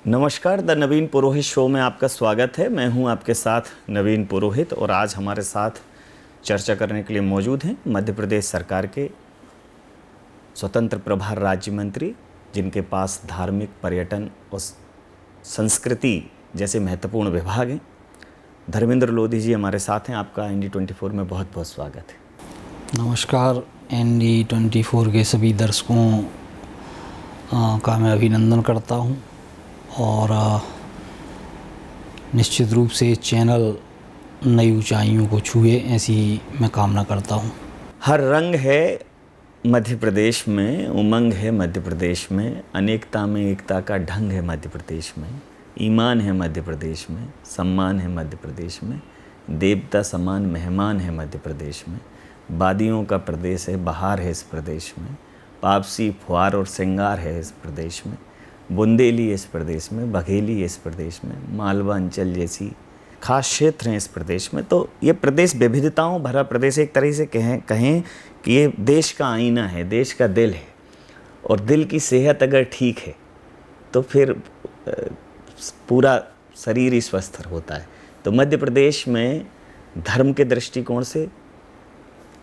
नमस्कार, the Naveen Purohit show में आपका स्वागत है। मैं हूं आपके साथ नवीन पुरोहित और आज हमारे साथ चर्चा करने के लिए मौजूद हैं मध्य प्रदेश सरकार के स्वतंत्र प्रभार राज्य मंत्री, जिनके पास धार्मिक, पर्यटन और संस्कृति जैसे महत्वपूर्ण विभाग हैं। धर्मेंद्र लोधी जी हमारे साथ हैं। आपका ND24 में बहुत बहुत स्वागत है। नमस्कार, ND24 के सभी दर्शकों का मैं अभिनंदन करता हूं और निश्चित रूप से चैनल नई ऊंचाइयों को छुए, ऐसी मैं कामना करता हूं। हर रंग है मध्य प्रदेश में, उमंग है मध्य प्रदेश में, अनेकता में एकता का ढंग है मध्य प्रदेश में, ईमान है मध्य प्रदेश में, सम्मान है मध्य प्रदेश में, देवता समान मेहमान है मध्य प्रदेश में, वादियों का प्रदेश है, बहार है इस प्रदेश में, पापसी फुहार और श्रृंगार है इस प्रदेश में, बुंदेली इस प्रदेश में, बघेली इस प्रदेश में, मालवा अंचल जैसी खास क्षेत्र हैं इस प्रदेश में। तो ये प्रदेश विविधताओं भरा प्रदेश, एक तरह से कहें कि ये देश का आईना है, देश का दिल है। और दिल की सेहत अगर ठीक है तो फिर पूरा शरीर ही स्वस्थ होता है। तो मध्य प्रदेश में धर्म के दृष्टिकोण से,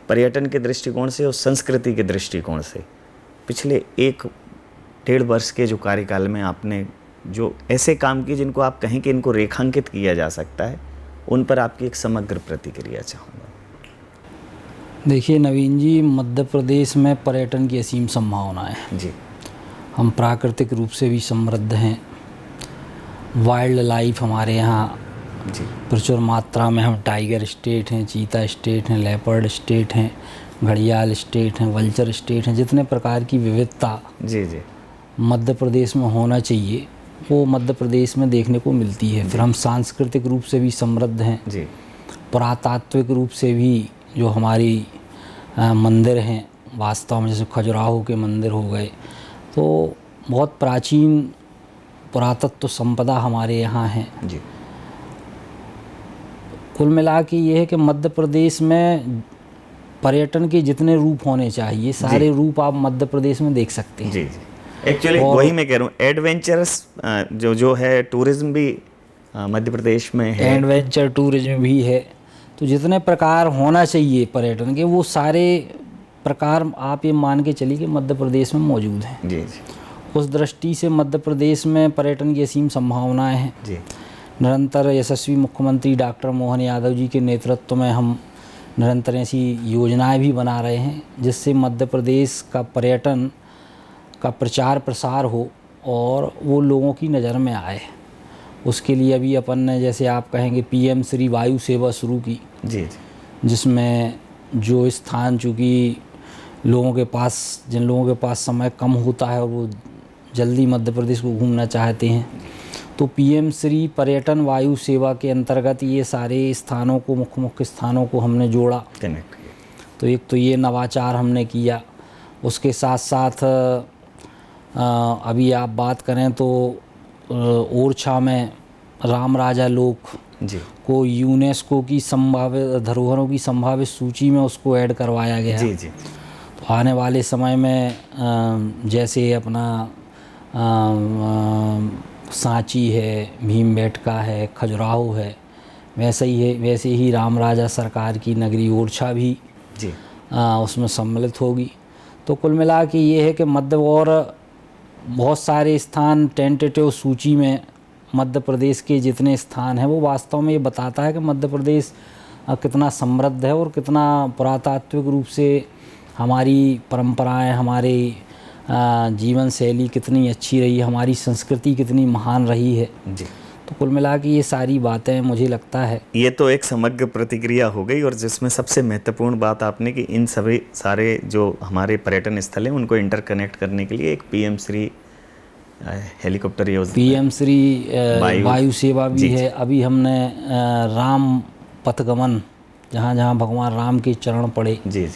पर्यटन के दृष्टिकोण से और संस्कृति के दृष्टिकोण से पिछले 1-1.5 वर्ष के जो कार्यकाल में आपने जो ऐसे काम किए जिनको आप कहें कि इनको रेखांकित किया जा सकता है, उन पर आपकी एक समग्र प्रतिक्रिया चाहूँगा। देखिए नवीन जी, मध्य प्रदेश में पर्यटन की असीम संभावना है जी। हम प्राकृतिक रूप से भी समृद्ध हैं। वाइल्ड लाइफ हमारे यहाँ जी प्रचुर मात्रा में, हम टाइगर स्टेट हैं, चीता स्टेट हैं, लेपर्ड स्टेट हैं, घड़ियाल स्टेट हैं, वल्चर स्टेट हैं। जितने प्रकार की विविधता जी जी मध्य प्रदेश में होना चाहिए वो मध्य प्रदेश में देखने को मिलती है। फिर हम सांस्कृतिक रूप से भी समृद्ध हैं जी। पुरातात्विक रूप से भी जो हमारी मंदिर हैं, वास्तव में जैसे खजुराहो के मंदिर हो गए, तो बहुत प्राचीन पुरातत्व संपदा हमारे यहाँ है जी। कुल मिला के ये है कि मध्य प्रदेश में पर्यटन के जितने रूप होने चाहिए सारे रूप आप मध्य प्रदेश में देख सकते हैं। जी जी। एक्चुअली वही मैं कह रहा हूँ, एडवेंचरस जो है टूरिज्म भी मध्य प्रदेश में है, एडवेंचर टूरिज्म भी है। तो जितने प्रकार होना चाहिए पर्यटन के, वो सारे प्रकार आप ये मान के चलिए कि मध्य प्रदेश में मौजूद हैं। जी जी। उस दृष्टि से मध्य प्रदेश में पर्यटन की असीम संभावनाएं हैं। जी। निरंतर यशस्वी मुख्यमंत्री डॉक्टर मोहन यादव जी के नेतृत्व में हम निरंतर ऐसी योजनाएं भी बना रहे हैं जिससे मध्य प्रदेश का पर्यटन का प्रचार प्रसार हो और वो लोगों की नज़र में आए। उसके लिए अभी अपन ने, जैसे आप कहेंगे, PM श्री वायु सेवा शुरू की, जी जी। जिसमें जो स्थान चूँकि लोगों के पास, जिन लोगों के पास समय कम होता है और वो जल्दी मध्य प्रदेश को घूमना चाहते हैं, तो PM श्री पर्यटन वायु सेवा के अंतर्गत ये सारे स्थानों को, मुख्य स्थानों को हमने जोड़ा, कनेक्ट किया। तो एक तो ये नवाचार हमने किया। उसके साथ साथ अभी आप बात करें तो ओरछा में राम राजा लोक जी को यूनेस्को की संभावित धरोहरों की संभावित सूची में उसको ऐड करवाया गया। जी जी। तो आने वाले समय में जैसे अपना सांची है, भीमबेटका है, खजुराहो है, वैसे ही राम राजा सरकार की नगरी ओरछा भी जी उसमें सम्मिलित होगी। तो कुल मिला के ये है कि मध्य और बहुत सारे स्थान टेंटेटिव सूची में मध्य प्रदेश के जितने स्थान हैं वो वास्तव में ये बताता है कि मध्य प्रदेश कितना समृद्ध है और कितना पुरातात्विक रूप से हमारी परंपराएं, हमारी जीवन शैली कितनी अच्छी रही है, हमारी संस्कृति कितनी महान रही है। जी। तो कुल मिला के ये सारी बातें मुझे लगता है, ये तो एक समग्र प्रतिक्रिया हो गई और जिसमें सबसे महत्वपूर्ण बात आपने कि इन सभी सारे जो हमारे पर्यटन स्थल हैं उनको इंटरकनेक्ट करने के लिए एक PM श्री हेलीकॉप्टर योजना, PM श्री वायु सेवा भी है। अभी हमने राम पथगमन, जहाँ जहाँ भगवान राम के चरण पड़े, जी जी,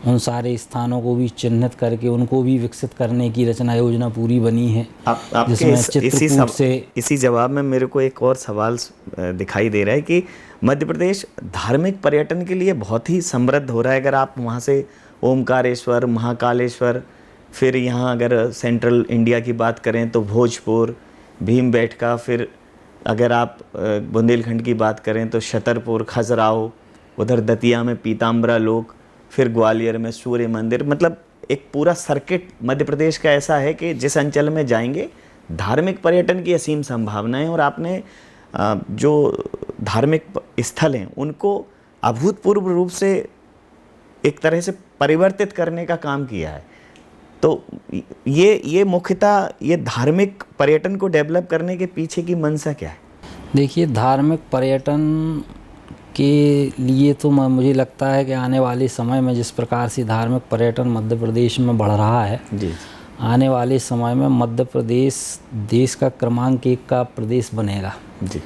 उन सारे स्थानों को भी चिन्हित करके उनको भी विकसित करने की रचना योजना पूरी बनी है। आपके इसी जवाब में मेरे को एक और सवाल दिखाई दे रहा है कि मध्य प्रदेश धार्मिक पर्यटन के लिए बहुत ही समृद्ध हो रहा है। अगर आप वहाँ से ओमकारेश्वर, महाकालेश्वर, फिर यहाँ अगर सेंट्रल इंडिया की बात करें तो भोजपुर, भीमबेटका, फिर अगर आप बुंदेलखंड की बात करें तो छतरपुर, खजुराहो, उधर दतिया में पीताम्बरा लोक, फिर ग्वालियर में सूर्य मंदिर। मतलब एक पूरा सर्किट मध्य प्रदेश का ऐसा है कि जिस अंचल में जाएंगे धार्मिक पर्यटन की असीम संभावनाएं, और आपने जो धार्मिक स्थल हैं उनको अभूतपूर्व रूप से एक तरह से परिवर्तित करने का काम किया है। तो ये मुख्यतः ये धार्मिक पर्यटन को डेवलप करने के पीछे की मंशा क्या है? देखिए, धार्मिक पर्यटन के लिए तो मुझे लगता है कि आने वाले समय में जिस प्रकार से धार्मिक पर्यटन मध्य प्रदेश में बढ़ रहा है जी, आने वाले समय में मध्य प्रदेश देश का क्रमांक 1 का प्रदेश बनेगा जी।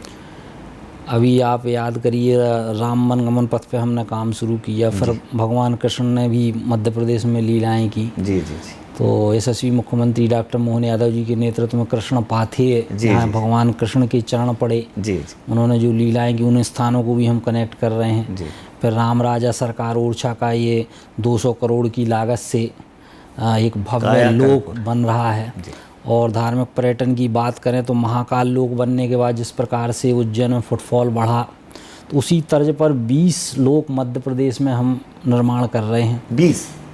अभी आप याद करिए, राम वनगमन पथ पे हमने काम शुरू किया, फिर भगवान कृष्ण ने भी मध्य प्रदेश में लीलाएं की। जी जी जी। तो यशस्वी मुख्यमंत्री डॉक्टर मोहन यादव जी के नेतृत्व में कृष्ण पाथे, जहाँ भगवान कृष्ण के चरण पड़े, जी, उन्होंने जो लीलाएं की उन स्थानों को भी हम कनेक्ट कर रहे हैं। जी। फिर राम राजा सरकार ओरछा का ये 200 करोड़ की लागत से एक भव्य लोक बन रहा है। और धार्मिक पर्यटन की बात करें तो महाकाल लोक बनने के बाद जिस प्रकार से उज्जैन में फुटफॉल बढ़ा, तो उसी तर्ज पर 20 लोक मध्य प्रदेश में हम निर्माण कर रहे हैं।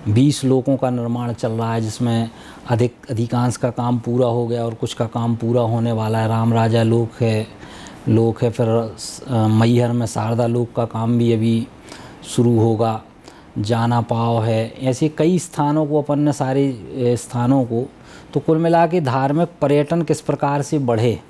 20 लोकों का निर्माण चल रहा है, जिसमें अधिकांश का काम पूरा हो गया और कुछ का काम पूरा होने वाला है। राम राजा लोक है, फिर मैहर में शारदा लोक का काम भी अभी शुरू होगा, जाना पाव है। ऐसे कई स्थानों को अपन ने, सारे स्थानों को, तो कुल मिला के धार्मिक पर्यटन किस प्रकार से बढ़े।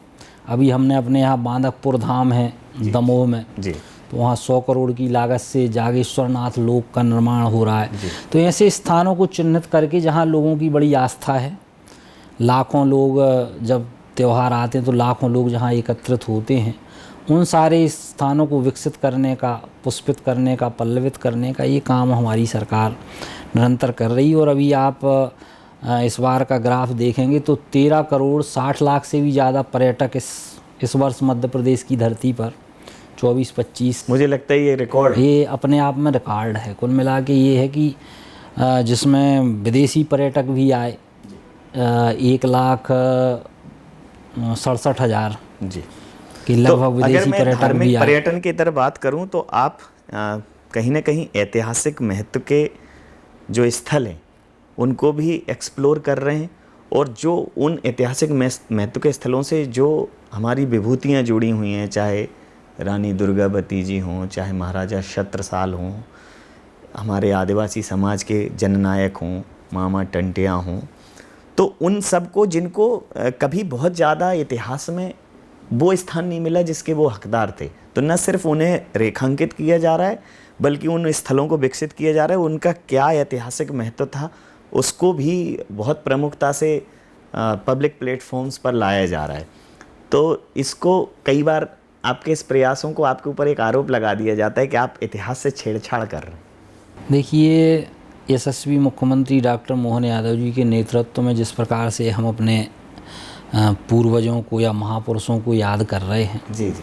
अभी हमने अपने यहाँ बांधकपुर धाम है दमोह में जी, तो वहाँ 100 करोड़ की लागत से जागेश्वरनाथ लोक का निर्माण हो रहा है। तो ऐसे स्थानों को चिन्हित करके जहाँ लोगों की बड़ी आस्था है, लाखों लोग जब त्यौहार आते हैं तो लाखों लोग जहाँ एकत्रित होते हैं, उन सारे स्थानों को विकसित करने का, पुष्पित करने का, पल्लवित करने का ये काम हमारी सरकार निरंतर कर रही है। और अभी आप इस बार का ग्राफ देखेंगे तो 13 करोड़ 60 लाख से भी ज़्यादा पर्यटक इस वर्ष मध्य प्रदेश की धरती पर 24-25, मुझे लगता है ये रिकॉर्ड, ये अपने आप में रिकॉर्ड है। कुल मिला के ये है कि जिसमें विदेशी पर्यटक भी आए 1,67,000 जी कि लगभग विदेशी पर्यटक भी आए। पर्यटन की तरफ बात करूं तो आप कहीं ना कहीं ऐतिहासिक महत्व के जो स्थल हैं उनको भी एक्सप्लोर कर रहे हैं, और जो उन ऐतिहासिक महत्व के स्थलों से जो हमारी विभूतियाँ जुड़ी हुई हैं, चाहे रानी दुर्गावती जी हों, चाहे महाराजा छत्रसाल हों, हमारे आदिवासी समाज के जननायक हों, मामा टंटिया हों, तो उन सबको, जिनको कभी बहुत ज़्यादा इतिहास में वो स्थान नहीं मिला जिसके वो हकदार थे, तो न सिर्फ उन्हें रेखांकित किया जा रहा है बल्कि उन स्थलों को विकसित किया जा रहा है। उनका क्या ऐतिहासिक महत्व था उसको भी बहुत प्रमुखता से पब्लिक प्लेटफॉर्म्स पर लाया जा रहा है। तो इसको कई बार आपके इस प्रयासों को आपके ऊपर एक आरोप लगा दिया जाता है कि आप इतिहास से छेड़छाड़ कर रहे हैं। देखिए, यशस्वी मुख्यमंत्री डॉक्टर मोहन यादव जी के नेतृत्व में जिस प्रकार से हम अपने पूर्वजों को या महापुरुषों को याद कर रहे हैं जी जी,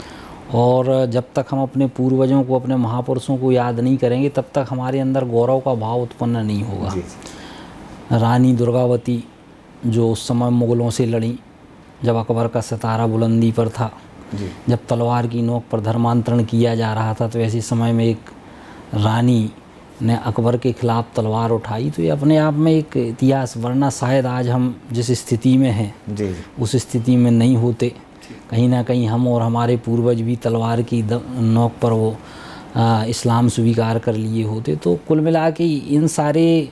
और जब तक हम अपने पूर्वजों को, अपने महापुरुषों को याद नहीं करेंगे तब तक हमारे अंदर गौरव का भाव उत्पन्न नहीं होगा। जी। रानी दुर्गावती जो उस समय मुग़लों से लड़ी, जब अकबर का सितारा बुलंदी पर था जी, जब तलवार की नोक पर धर्मांतरण किया जा रहा था, तो ऐसे समय में एक रानी ने अकबर के ख़िलाफ़ तलवार उठाई। तो ये अपने आप में एक इतिहास, वरना शायद आज हम जिस स्थिति में हैं जी, उस स्थिति में नहीं होते। कहीं ना कहीं हम और हमारे पूर्वज भी तलवार की नोक पर वो इस्लाम स्वीकार कर लिए होते। तो कुल मिला के इन सारे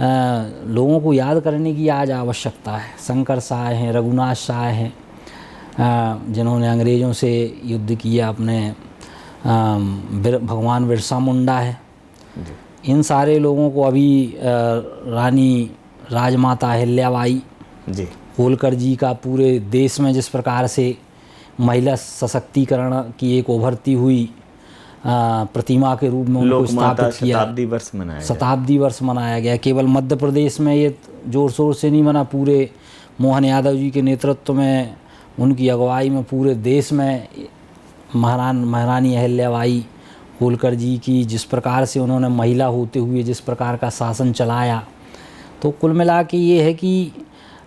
लोगों को याद करने की आज आवश्यकता है। शंकर शाह हैं, रघुनाथ शाह हैं, जिन्होंने अंग्रेज़ों से युद्ध किया, अपने भगवान बिरसा मुंडा है। इन सारे लोगों को अभी रानी राजमाता अहिल्याबाई जी, होलकर जी का पूरे देश में जिस प्रकार से महिला सशक्तिकरण की एक उभरती हुई प्रतिमा के रूप में उनको स्थापित किया, शताब्दी वर्ष मनाया गया। केवल मध्य प्रदेश में ये जोर शोर से नहीं मना, पूरे मोहन यादव जी के नेतृत्व में, उनकी अगुवाई में पूरे देश में महारानी अहिल्याबाई होलकर जी की जिस प्रकार से उन्होंने महिला होते हुए जिस प्रकार का शासन चलाया। तो कुल मिला के ये है कि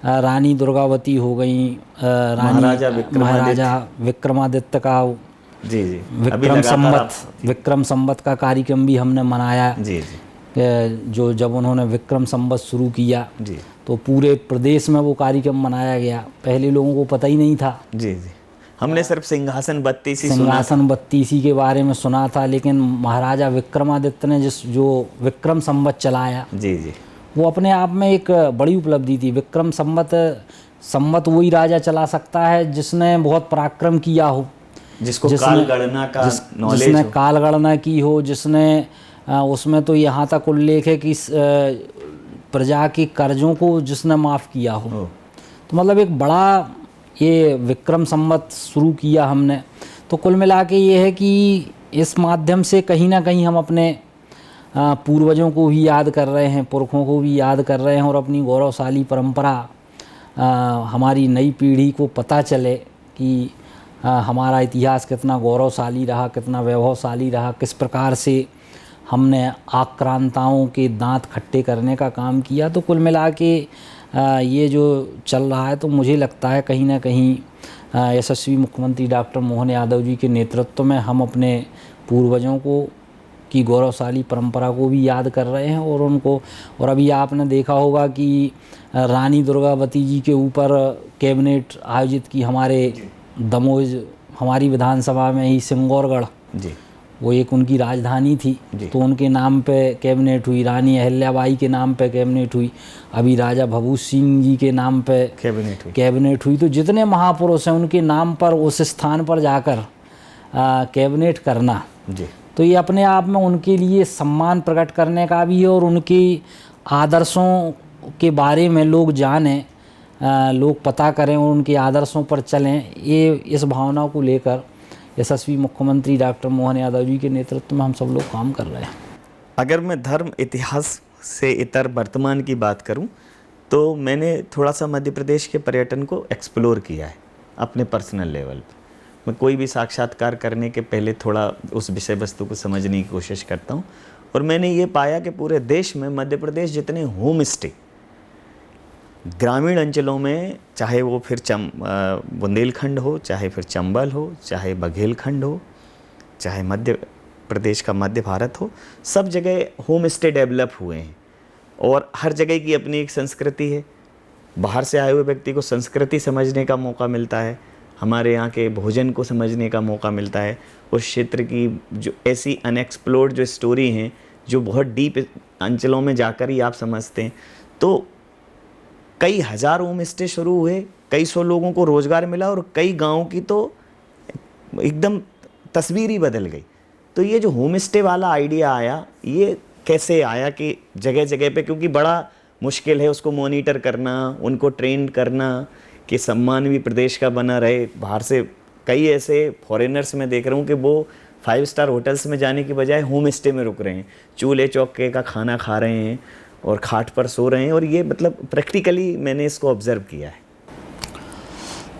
रानी दुर्गावती हो गई, महाराजा विक्रमादित्य का जी जी विक्रम संवत का कार्यक्रम भी हमने मनाया। जी जी जो जब उन्होंने विक्रम संवत शुरू किया जी तो पूरे प्रदेश में वो कार्यक्रम मनाया गया। पहले लोगों को पता ही नहीं था। जी जी हमने सिर्फ सिंहासन बत्तीसी के बारे में सुना था, लेकिन महाराजा विक्रमादित्य ने जो विक्रम संवत चलाया, जी जी वो अपने आप में एक बड़ी उपलब्धि थी। विक्रम संवत वही राजा चला सकता है जिसने बहुत पराक्रम किया हो, जिसको काल गणना का नॉलेज जिसने काल गणना की हो, जिसने उसमें तो यहाँ तक उल्लेख है कि प्रजा के कर्जों को जिसने माफ़ किया हो। तो मतलब एक बड़ा ये विक्रम संवत शुरू किया हमने। तो कुल मिला के ये है कि इस माध्यम से कहीं ना कहीं हम अपने पूर्वजों को भी याद कर रहे हैं, पुरखों को भी याद कर रहे हैं, और अपनी गौरवशाली परंपरा हमारी नई पीढ़ी को पता चले कि हमारा इतिहास कितना गौरवशाली रहा, कितना वैभवशाली रहा, किस प्रकार से हमने आक्रांताओं के दांत खट्टे करने का काम किया। तो कुल मिला के ये जो चल रहा है, तो मुझे लगता है कहीं ना कहीं यशस्वी मुख्यमंत्री डॉक्टर मोहन यादव जी के नेतृत्व में हम अपने पूर्वजों को की गौरवशाली परंपरा को भी याद कर रहे हैं, और उनको, और अभी आपने देखा होगा कि रानी दुर्गावती जी के ऊपर कैबिनेट आयोजित की हमारे दमोह, हमारी विधानसभा में ही सिंगौरगढ़ जी, वो एक उनकी राजधानी थी, तो उनके नाम पे कैबिनेट हुई। रानी अहिल्याबाई के नाम पे कैबिनेट हुई। अभी राजा भभूत सिंह जी के नाम पे कैबिनेट हुई। तो जितने महापुरुष हैं उनके नाम पर उस स्थान पर जाकर कैबिनेट करना जी, तो ये अपने आप में उनके लिए सम्मान प्रकट करने का भी है, और उनके आदर्शों के बारे में लोग जानें, लोग पता करें और उनके आदर्शों पर चलें। ये इस भावना को लेकर यशस्वी मुख्यमंत्री डॉक्टर मोहन यादव जी के नेतृत्व में हम सब लोग काम कर रहे हैं। अगर मैं धर्म इतिहास से इतर वर्तमान की बात करूं, तो मैंने थोड़ा सा मध्य प्रदेश के पर्यटन को एक्सप्लोर किया है अपने पर्सनल लेवल पे। मैं कोई भी साक्षात्कार करने के पहले थोड़ा उस विषय वस्तु को समझने की कोशिश करता हूं, और मैंने ये पाया कि पूरे देश में मध्य प्रदेश जितने होम स्टे ग्रामीण अंचलों में, चाहे वो फिर बुंदेलखंड हो, चाहे फिर चंबल हो, चाहे बघेलखंड हो, चाहे मध्य प्रदेश का मध्य भारत हो, सब जगह होम स्टे डेवलप हुए हैं, और हर जगह की अपनी एक संस्कृति है। बाहर से आए हुए व्यक्ति को संस्कृति समझने का मौका मिलता है, हमारे यहाँ के भोजन को समझने का मौका मिलता है, उस क्षेत्र की जो ऐसी अनएक्सप्लोर्ड जो स्टोरी हैं, जो बहुत डीप अंचलों में जाकर ही आप समझते हैं। तो कई हज़ार होम स्टे शुरू हुए, कई सौ लोगों को रोज़गार मिला, और कई गाँव की तो एकदम तस्वीर ही बदल गई। तो ये जो होम स्टे वाला आइडिया आया, ये कैसे आया कि जगह जगह पे, क्योंकि बड़ा मुश्किल है उसको मॉनिटर करना, उनको ट्रेन करना कि सम्मान भी प्रदेश का बना रहे। बाहर से कई ऐसे फॉरेनर्स मैं देख रहा हूँ कि वो 5 स्टार होटल्स में जाने की बजाय होम स्टे में रुक रहे हैं, चूल्हे चौके का खाना खा रहे हैं और खाट पर सो रहे हैं, और ये मतलब प्रैक्टिकली मैंने इसको ऑब्ज़र्व किया है।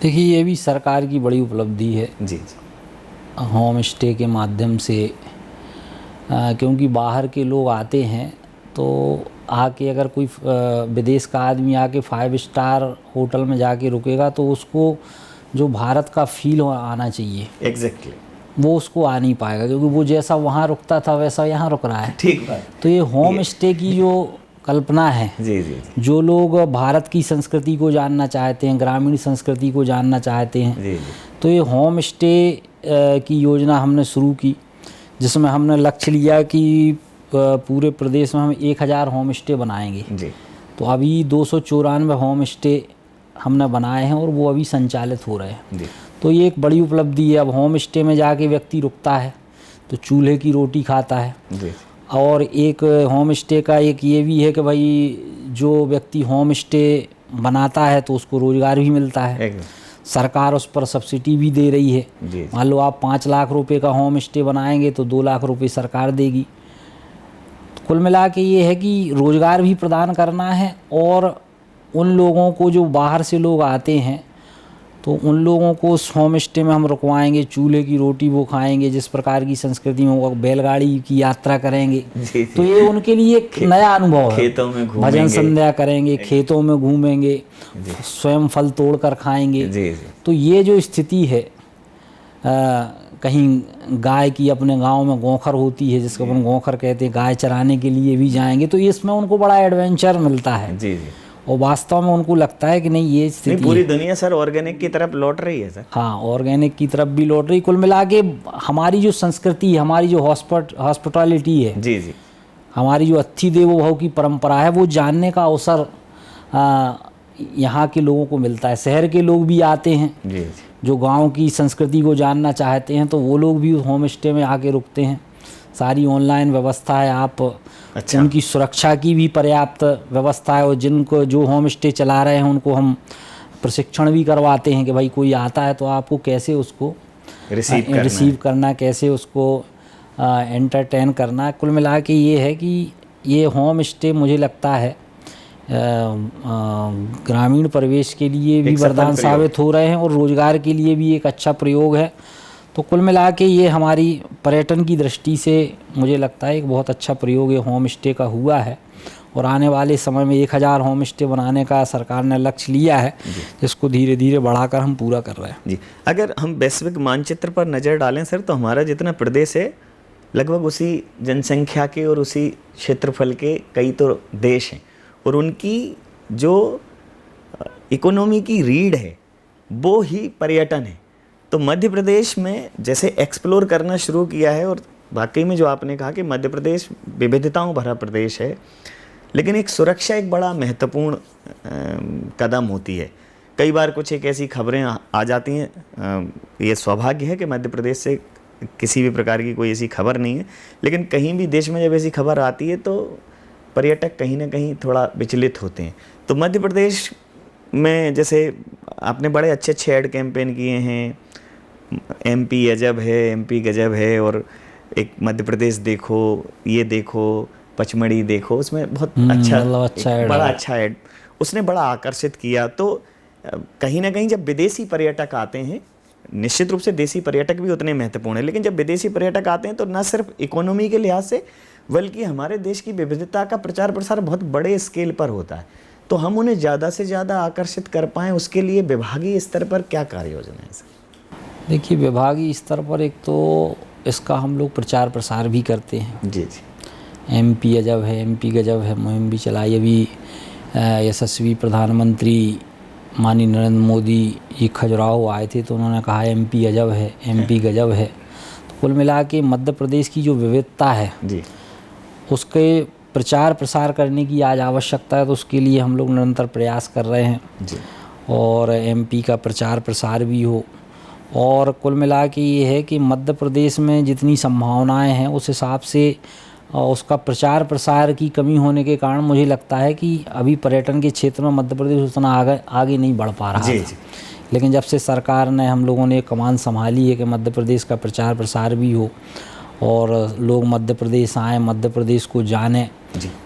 देखिए, ये भी सरकार की बड़ी उपलब्धि है जी, होम स्टे के माध्यम से, क्योंकि बाहर के लोग आते हैं तो आके अगर कोई विदेश का आदमी आके 5 स्टार होटल में जाके रुकेगा तो उसको जो भारत का फील आना चाहिए, एग्जैक्टली वो उसको आ नहीं पाएगा, क्योंकि वो जैसा वहाँ रुकता था वैसा यहाँ रुक रहा है। ठीक बात। तो ये होम स्टे की जो कल्पना है, जी जी, जो लोग भारत की संस्कृति को जानना चाहते हैं, ग्रामीण संस्कृति को जानना चाहते हैं, जी, तो ये होम स्टे की योजना हमने शुरू की, जिसमें हमने लक्ष्य लिया कि पूरे प्रदेश में हम 1000 होम स्टे बनाएंगे जी। तो अभी 294 होम स्टे हमने बनाए हैं और वो अभी संचालित हो रहे हैं जी। तो ये एक बड़ी उपलब्धि है। अब होम स्टे में जाके व्यक्ति रुकता है तो चूल्हे की रोटी खाता है जी। और एक होम स्टे का एक ये भी है कि भाई जो व्यक्ति होम स्टे बनाता है तो उसको रोज़गार भी मिलता है, सरकार उस पर सब्सिडी भी दे रही है। मान लो आप 5 लाख रुपए का होम स्टे बनाएंगे तो 2 लाख रुपए सरकार देगी। तो कुल मिला के ये है कि रोज़गार भी प्रदान करना है और उन लोगों को जो बाहर से लोग आते हैं तो उन लोगों को उस होम स्टे में हम रुकवाएंगे, चूल्हे की रोटी वो खाएंगे, जिस प्रकार की संस्कृति में वो बैलगाड़ी की यात्रा करेंगे। जी, तो ये उनके लिए एक नया अनुभव है। खेतों में घूमेंगे, भजन संध्या करेंगे, खेतों में घूमेंगे, स्वयं फल तोड़ कर खाएंगे। जी। तो ये जो स्थिति है, कहीं गाय की अपने गांव में गौखर होती है, जिसको अपन गौखर कहते हैं, गाय चराने के लिए भी जाएंगे, तो इसमें उनको बड़ा एडवेंचर मिलता है। जी। और वास्तव में उनको लगता है कि नहीं, ये स्थिति पूरी दुनिया सर ऑर्गेनिक की तरफ लौट रही है सर। हाँ, ऑर्गेनिक की तरफ भी लौट रही। कुल मिला के हमारी जो संस्कृति, हमारी जो हॉस्पिटैलिटी है, जी, हमारी जो अतिथि देवो भव की परंपरा है, वो जानने का अवसर यहाँ के लोगों को मिलता है। शहर के लोग भी आते हैं, जी। जो गांव की संस्कृति को जानना चाहते हैं, तो वो लोग भी होम स्टे में आके रुकते हैं। सारी ऑनलाइन व्यवस्था है, आप अच्छा। उनकी सुरक्षा की भी पर्याप्त व्यवस्था है। और जिनको जो होम स्टे चला रहे हैं उनको हम प्रशिक्षण भी करवाते हैं कि भाई कोई आता है तो आपको कैसे उसको रिसीव करना, कैसे उसको एंटरटेन करना। कुल मिला के ये है कि ये होम स्टे मुझे लगता है ग्रामीण परिवेश के लिए भी वरदान साबित हो रहे हैं और रोजगार के लिए भी एक अच्छा प्रयोग है। तो कुल मिला के ये हमारी पर्यटन की दृष्टि से मुझे लगता है एक बहुत अच्छा प्रयोग ये होम स्टे का हुआ है। और आने वाले समय में 1000 होम स्टे बनाने का सरकार ने लक्ष्य लिया है, जिसको धीरे धीरे बढ़ाकर हम पूरा कर रहे हैं। जी। अगर हम वैश्विक मानचित्र पर नज़र डालें सर, तो हमारा जितना प्रदेश है लगभग उसी जनसंख्या के और उसी क्षेत्रफल के कई तो देश हैं, और उनकी जो इकोनॉमी की रीढ़ है वो ही पर्यटन है। तो मध्य प्रदेश में जैसे एक्सप्लोर करना शुरू किया है, और वाकई में जो आपने कहा कि मध्य प्रदेश विविधताओं भरा प्रदेश है, लेकिन एक सुरक्षा एक बड़ा महत्वपूर्ण कदम होती है। कई बार कुछ एक ऐसी खबरें आ जाती हैं, ये सौभाग्य है कि मध्य प्रदेश से किसी भी प्रकार की कोई ऐसी खबर नहीं है, लेकिन कहीं भी देश में जब ऐसी खबर आती है तो पर्यटक कहीं ना कहीं थोड़ा विचलित होते हैं। तो मध्य प्रदेश में जैसे आपने बड़े अच्छे अच्छे ऐड कैंपेन किए हैं, एमपी अजब है, एमपी गजब है, और एक मध्य प्रदेश देखो, ये देखो, पचमढ़ी देखो, उसमें बहुत बड़ा अच्छा ऐड उसने बड़ा आकर्षित किया। तो कहीं ना कहीं जब विदेशी पर्यटक आते हैं, निश्चित रूप से देसी पर्यटक भी उतने महत्वपूर्ण है, लेकिन जब विदेशी पर्यटक आते हैं तो न सिर्फ इकोनॉमी के लिहाज से बल्कि हमारे देश की विविधता का प्रचार प्रसार बहुत बड़े स्केल पर होता है। तो हम उन्हें ज़्यादा से ज़्यादा आकर्षित कर पाएँ, उसके लिए विभागीय स्तर पर क्या कार्य योजना है सर? देखिए, विभागीय स्तर पर एक तो इसका हम लोग प्रचार प्रसार भी करते हैं। जी। एमपी अजब है, एमपी गजब है मुहिम भी चलाई। अभी यशस्वी प्रधानमंत्री माननीय नरेंद्र मोदी जी खजुराहो आए थे, तो उन्होंने कहा एमपी अजब है, एमपी गजब है। तो कुल मिला के मध्य प्रदेश की जो विविधता है जी, उसके प्रचार प्रसार करने की आज आवश्यकता है। तो उसके लिए हम लोग निरंतर प्रयास कर रहे हैं जी। और एमपी का प्रचार प्रसार भी हो। और कुल मिला के ये है कि मध्य प्रदेश में जितनी संभावनाएं हैं उस हिसाब से उसका प्रचार प्रसार की कमी होने के कारण मुझे लगता है कि अभी पर्यटन के क्षेत्र में मध्य प्रदेश उतना आगे नहीं बढ़ पा रहा है। लेकिन जब से सरकार ने, हम लोगों ने कमान संभाली है कि मध्य प्रदेश का प्रचार प्रसार भी हो और लोग मध्य प्रदेश आएँ, मध्य प्रदेश को जानें,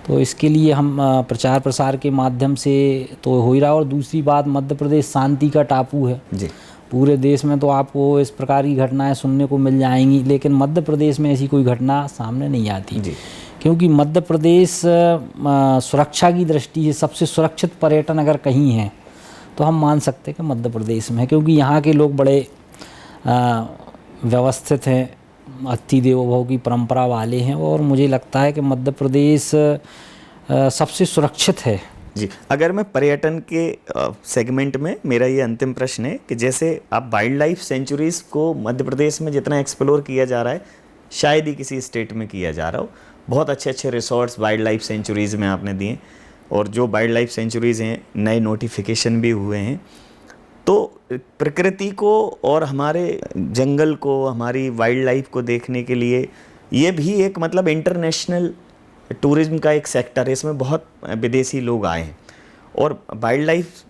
तो इसके लिए हम प्रचार प्रसार के माध्यम से तो हो ही रहा। और दूसरी बात, मध्य प्रदेश शांति का टापू है जी। पूरे देश में तो आपको इस प्रकार की घटनाएं सुनने को मिल जाएंगी, लेकिन मध्य प्रदेश में ऐसी कोई घटना सामने नहीं आती जी। क्योंकि मध्य प्रदेश सुरक्षा की दृष्टि से सबसे सुरक्षित पर्यटन अगर कहीं है तो हम मान सकते हैं कि मध्य प्रदेश में है। क्योंकि यहाँ के लोग बड़े व्यवस्थित हैं, अतिथि देवो भव की परंपरा वाले हैं, और मुझे लगता है कि मध्य प्रदेश सबसे सुरक्षित है जी। अगर मैं पर्यटन के सेगमेंट में, मेरा ये अंतिम प्रश्न है कि जैसे आप वाइल्ड लाइफ सेंचुरीज़ को मध्य प्रदेश में जितना एक्सप्लोर किया जा रहा है, शायद ही किसी स्टेट में किया जा रहा हो। बहुत अच्छे अच्छे रिसोर्ट्स वाइल्ड लाइफ सेंचुरीज़ में आपने दिए, और जो वाइल्ड लाइफ सेंचुरीज़ हैं नए नोटिफिकेशन भी हुए हैं। तो प्रकृति को और हमारे जंगल को, हमारी वाइल्ड लाइफ को देखने के लिए ये भी एक मतलब इंटरनेशनल टूरिज्म का एक सेक्टर है। इसमें बहुत विदेशी लोग आए हैं और वाइल्ड लाइफ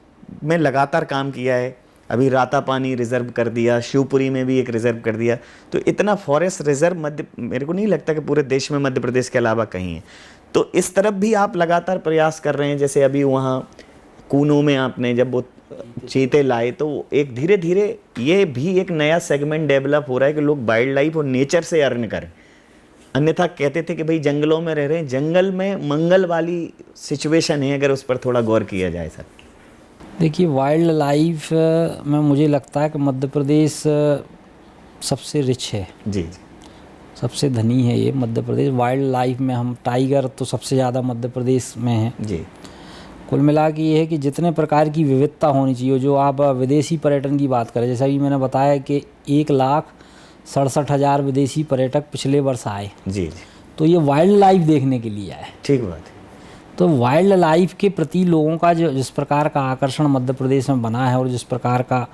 में लगातार काम किया है। अभी रातापानी रिज़र्व कर दिया, शिवपुरी में भी एक रिज़र्व कर दिया। तो इतना फॉरेस्ट रिज़र्व मेरे को नहीं लगता कि पूरे देश में मध्य प्रदेश के अलावा कहीं है। तो इस तरफ भी आप लगातार प्रयास कर रहे हैं। जैसे अभी वहाँ कूनों में आपने जब वो चीते लाए तो एक धीरे धीरे ये भी एक नया सेगमेंट डेवलप हो रहा है कि लोग वाइल्ड लाइफ और नेचर से अर्न करें। अन्यथा कहते थे कि भाई जंगलों में रह रहे हैं, जंगल में मंगल वाली सिचुएशन है, अगर उस पर थोड़ा गौर किया जाए सर। देखिए, वाइल्ड लाइफ में मुझे लगता है कि मध्य प्रदेश सबसे रिच है जी, सबसे धनी है ये मध्य प्रदेश। वाइल्ड लाइफ में हम टाइगर तो सबसे ज़्यादा मध्य प्रदेश में है जी। कुल मिला के ये है कि जितने प्रकार की विविधता होनी चाहिए, जो आप विदेशी पर्यटन की बात करें, जैसा कि मैंने बताया कि 1,67,000 विदेशी पर्यटक पिछले वर्ष आए। जी। तो ये वाइल्ड लाइफ देखने के लिए आए। ठीक बात है। तो वाइल्ड लाइफ के प्रति लोगों का जो जिस प्रकार का आकर्षण मध्य प्रदेश में बना है और जिस प्रकार का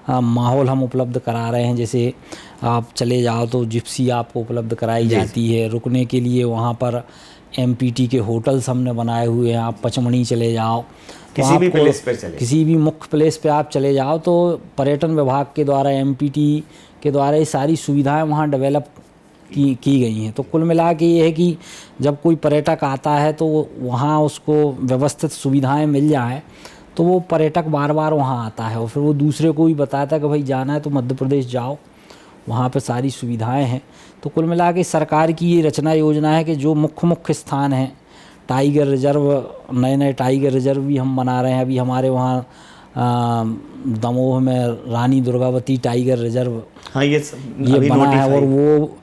माहौल हम उपलब्ध करा रहे हैं, जैसे आप चले जाओ तो जिप्सी आपको उपलब्ध कराई जाती है, रुकने के लिए वहाँ पर MPT के होटल्स हमने बनाए हुए हैं। आप पचमढ़ी चले जाओ, किसी भी प्लेस पर चले, किसी भी मुख्य प्लेस पे आप चले जाओ तो पर्यटन विभाग के द्वारा, MPT के द्वारा ये सारी सुविधाएं वहाँ डेवलप की गई हैं। तो कुल मिला के ये है कि जब कोई पर्यटक आता है तो वहाँ उसको व्यवस्थित सुविधाएं मिल जाएं तो वो पर्यटक बार बार वहाँ आता है और फिर वो दूसरे को भी बताता है कि भाई जाना है तो मध्य प्रदेश जाओ, वहाँ पे सारी सुविधाएं हैं। तो कुल मिला के सरकार की ये रचना योजना है कि जो मुख्य स्थान हैं, टाइगर रिजर्व, नए टाइगर रिजर्व भी हम बना रहे हैं। अभी हमारे वहाँ दमोह में रानी दुर्गावती टाइगर रिजर्व हाँ ये बना है और वो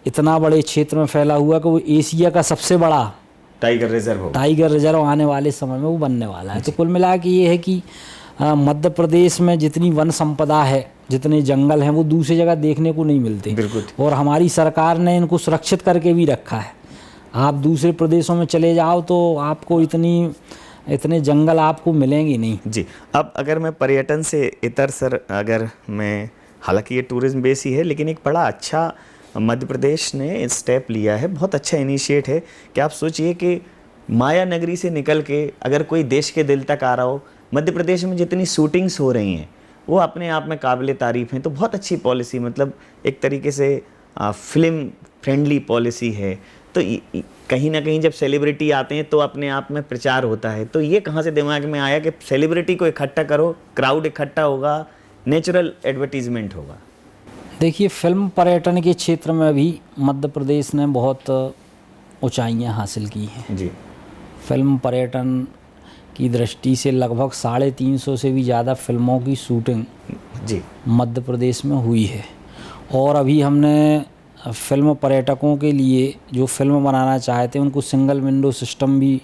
इतना बड़े क्षेत्र में फैला हुआ कि वो एशिया का सबसे बड़ा टाइगर रिजर्व आने वाले समय में वो बनने वाला है। तो कुल मिला के ये है कि मध्य प्रदेश में जितनी वन संपदा है, जितने जंगल हैं, वो दूसरी जगह देखने को नहीं मिलते। और हमारी सरकार ने इनको सुरक्षित करके भी रखा है। आप दूसरे प्रदेशों में चले जाओ तो आपको इतने जंगल आपको मिलेंगे नहीं। जी। अब अगर मैं पर्यटन से इतर सर, अगर मैं, हालांकि ये टूरिज्म बेस ही है, लेकिन एक बड़ा अच्छा मध्य प्रदेश ने स्टेप लिया है, बहुत अच्छा इनिशिएट है कि आप सोचिए कि माया नगरी से निकल के अगर कोई देश के दिल तक आ रहा हो, मध्य प्रदेश में जितनी शूटिंग्स हो रही हैं वो अपने आप में काबिल तारीफ़ हैं। तो बहुत अच्छी पॉलिसी, मतलब एक तरीके से फिल्म फ्रेंडली पॉलिसी है। तो कहीं ना कहीं जब सेलिब्रिटी आते हैं तो अपने आप में प्रचार होता है। तो ये कहाँ से दिमाग में आया कि सेलिब्रिटी को इकट्ठा करो, क्राउड इकट्ठा होगा, नेचुरल एडवर्टीजमेंट होगा। देखिए, फिल्म पर्यटन के क्षेत्र में भी मध्य प्रदेश ने बहुत ऊंचाइयां हासिल की हैं जी। फिल्म पर्यटन की दृष्टि से लगभग 350 से भी ज़्यादा फिल्मों की शूटिंग जी मध्य प्रदेश में हुई है। और अभी हमने फिल्म पर्यटकों के लिए जो फिल्म बनाना चाहते हैं उनको सिंगल विंडो सिस्टम भी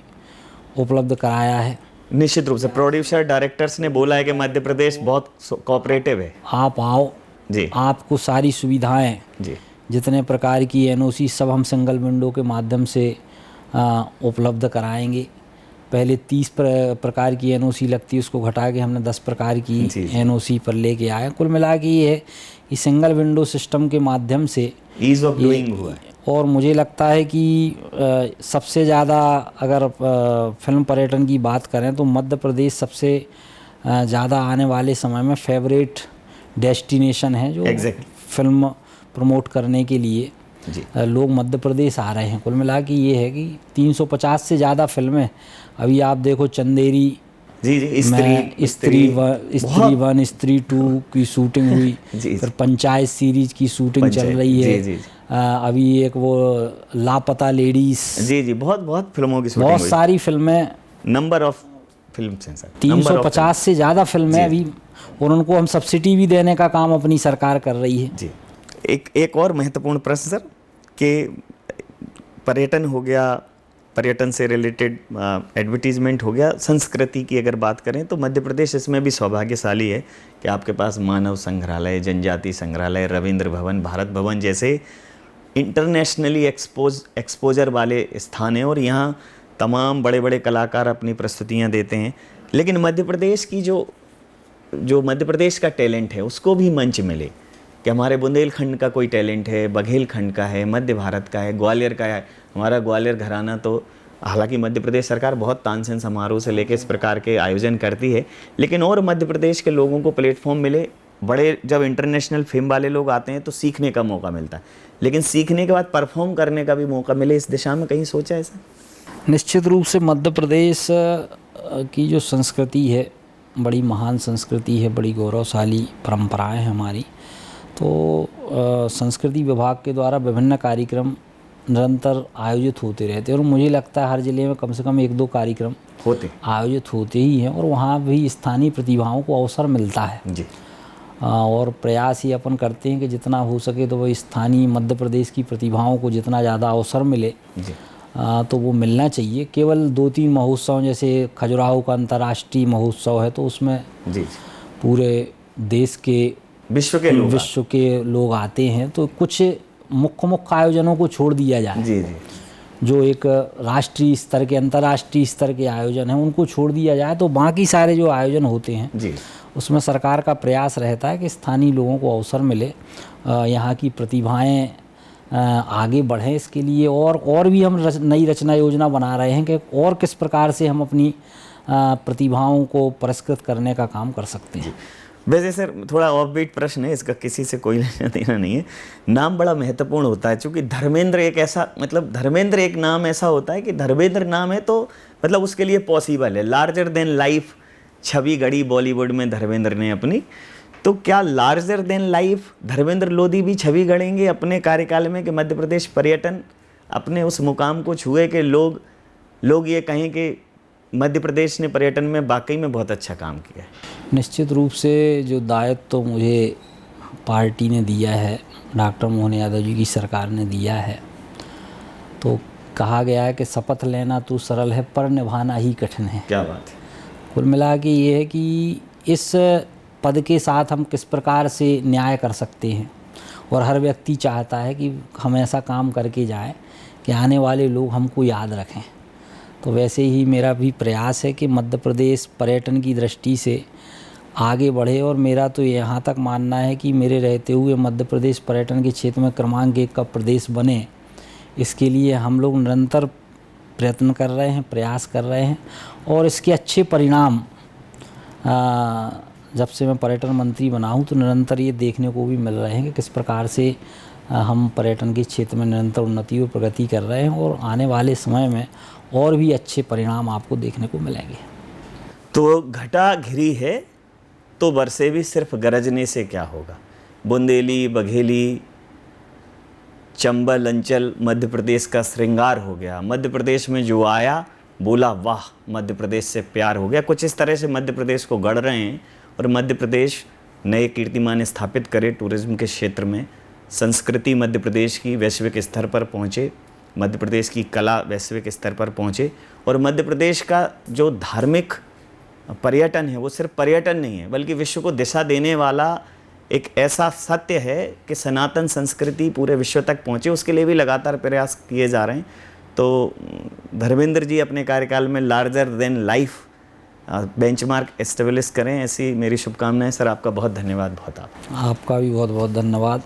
उपलब्ध कराया है। निश्चित रूप से प्रोड्यूसर डायरेक्टर्स ने बोला है कि मध्य प्रदेश बहुत कोऑपरेटिव है। आप आओ जी, आपको सारी सुविधाएं जी, जितने प्रकार की NOC सब हम सिंगल विंडो के माध्यम से उपलब्ध कराएंगे। पहले 30 प्रकार की NOC लगती है, उसको घटा के हमने 10 प्रकार की NOC पर लेके आए। कुल मिला के ये है कि सिंगल विंडो सिस्टम के माध्यम से ईज ऑफ डूइंग हुआ है। और मुझे लगता है कि सबसे ज़्यादा अगर फिल्म पर्यटन की बात करें तो मध्य प्रदेश सबसे ज़्यादा आने वाले समय में फेवरेट डेस्टिनेशन है जो फिल्म प्रमोट करने के लिए लोग मध्य प्रदेश आ रहे हैं। कुल मिला के ये है कि 350 से ज़्यादा फिल्में अभी आप देखो, चंदेरी जी, स्त्री 1, स्त्री 2 की शूटिंग हुई, फिर पंचायत सीरीज की शूटिंग चल रही है। अभी एक वो लापता लेडीज, जी, बहुत फिल्मों की शूटिंग, बहुत सारी फिल्में, नंबर ऑफ फिल्म्स हैं सर, 350 से ज़्यादा फिल्में अभी, और उनको हम सब्सिडी भी देने का काम अपनी सरकार कर रही है। जी। एक और महत्वपूर्ण प्रश्न सर, कि पर्यटन हो गया, पर्यटन से रिलेटेड एडवर्टीजमेंट हो गया, संस्कृति की अगर बात करें तो मध्य प्रदेश इसमें भी सौभाग्यशाली है कि आपके पास मानव संग्रहालय, जनजाति संग्रहालय, रविंद्र भवन, भारत भवन जैसे इंटरनेशनली एक्सपोजर वाले स्थान हैं और यहाँ तमाम बड़े बड़े कलाकार अपनी प्रस्तुतियाँ देते हैं। लेकिन मध्य प्रदेश की जो मध्य प्रदेश का टैलेंट है उसको भी मंच मिले, कि हमारे बुंदेलखंड का कोई टैलेंट है, बघेलखंड का है, मध्य भारत का है, ग्वालियर का है। हमारा ग्वालियर घराना तो, हालांकि मध्य प्रदेश सरकार बहुत तानसेन समारोह से लेकर इस प्रकार के आयोजन करती है, लेकिन और मध्य प्रदेश के लोगों को प्लेटफॉर्म मिले। बड़े जब इंटरनेशनल फिल्म वाले लोग आते हैं तो सीखने का मौका मिलता है, लेकिन सीखने के बाद परफॉर्म करने का भी मौका मिले, इस दिशा में कहीं सोचा है सर? निश्चित रूप से मध्य प्रदेश की जो संस्कृति है बड़ी महान संस्कृति है, बड़ी गौरवशाली परंपराएं हैं हमारी। तो संस्कृति विभाग के द्वारा विभिन्न कार्यक्रम निरंतर आयोजित होते रहते हैं और मुझे लगता है हर ज़िले में कम से कम 1-2 कार्यक्रम आयोजित होते ही हैं और वहाँ भी स्थानीय प्रतिभाओं को अवसर मिलता है जी। और प्रयास ही अपन करते हैं कि जितना हो सके तो वह स्थानीय मध्य प्रदेश की प्रतिभाओं को जितना ज़्यादा अवसर मिले जी। तो वो मिलना चाहिए। केवल 2-3 महोत्सव जैसे खजुराहो का अंतर्राष्ट्रीय महोत्सव है तो उसमें जी पूरे देश के विश्व के लोग आते हैं, तो कुछ मुख्य आयोजनों को छोड़ दिया जाए। जी जी। जो एक राष्ट्रीय स्तर के अंतर्राष्ट्रीय स्तर के आयोजन हैं उनको छोड़ दिया जाए, तो बाकी सारे जो आयोजन होते हैं जी उसमें सरकार का प्रयास रहता है कि स्थानीय लोगों को अवसर मिले, यहाँ की प्रतिभाएं आगे बढ़ें। इसके लिए और भी हम नई रचना योजना बना रहे हैं कि और किस प्रकार से हम अपनी प्रतिभाओं को पुरस्कृत करने का काम कर सकते हैं। वैसे सर थोड़ा ऑफबीट प्रश्न है, इसका किसी से कोई लेना देना नहीं है। नाम बड़ा महत्वपूर्ण होता है, क्योंकि धर्मेंद्र एक ऐसा धर्मेंद्र एक नाम ऐसा होता है कि धर्मेंद्र नाम है तो उसके लिए पॉसिबल है। लार्जर देन लाइफ छवि गढ़ी बॉलीवुड में धर्मेंद्र ने अपनी, तो क्या larger than life Dharmendra Lodhi भी छवि गढ़ेंगे अपने कार्यकाल में कि मध्य प्रदेश पर्यटन अपने उस मुकाम को छुए कि लोग ये कहें कि मध्य प्रदेश ने पर्यटन में वाकई में बहुत अच्छा काम किया है? निश्चित रूप से जो दायित्व तो मुझे पार्टी ने दिया है, डॉक्टर मोहन यादव जी की सरकार ने दिया है, तो कहा गया है कि शपथ लेना तो सरल है पर निभाना ही कठिन है। क्या बात है। कुल मिला के ये है कि इस पद के साथ हम किस प्रकार से न्याय कर सकते हैं, और हर व्यक्ति चाहता है कि हम ऐसा काम करके जाएं कि आने वाले लोग हमको याद रखें। तो वैसे ही मेरा भी प्रयास है कि मध्य प्रदेश पर्यटन की दृष्टि से आगे बढ़े, और मेरा तो यहाँ तक मानना है कि मेरे रहते हुए मध्य प्रदेश पर्यटन के क्षेत्र में क्रमांक 1 का प्रदेश बने। इसके लिए हम लोग निरंतर प्रयत्न कर रहे हैं, प्रयास कर रहे हैं, और इसके अच्छे परिणाम जब से मैं पर्यटन मंत्री बना हूँ तो निरंतर ये देखने को भी मिल रहे हैं कि किस प्रकार से हम पर्यटन के क्षेत्र में निरंतर उन्नति और प्रगति कर रहे हैं, और आने वाले समय में और भी अच्छे परिणाम आपको देखने को मिलेंगे। तो घटा घिरी है तो बरसे भी सिर्फ गरजने से क्या होगा। बुंदेली, बघेली, चंबल अंचल मध्य प्रदेश का श्रृंगार हो गया। मध्य प्रदेश में जो आया बोला वाह, मध्य प्रदेश से प्यार हो गया। कुछ इस तरह से मध्य प्रदेश को गढ़ रहे हैं, और मध्य प्रदेश नए कीर्तिमान स्थापित करे टूरिज्म के क्षेत्र में। संस्कृति मध्य प्रदेश की वैश्विक स्तर पर पहुँचे, मध्य प्रदेश की कला वैश्विक स्तर पर पहुँचे, और मध्य प्रदेश का जो धार्मिक पर्यटन है वो सिर्फ पर्यटन नहीं है बल्कि विश्व को दिशा देने वाला एक ऐसा सत्य है कि सनातन संस्कृति पूरे विश्व तक पहुँचे। उसके लिए भी लगातार प्रयास किए जा रहे हैं। तो धर्मेंद्र जी अपने कार्यकाल में larger than life benchmark establish करें, ऐसी मेरी शुभकामनाएं। सर आपका बहुत धन्यवाद। बहुत आपका भी बहुत बहुत धन्यवाद।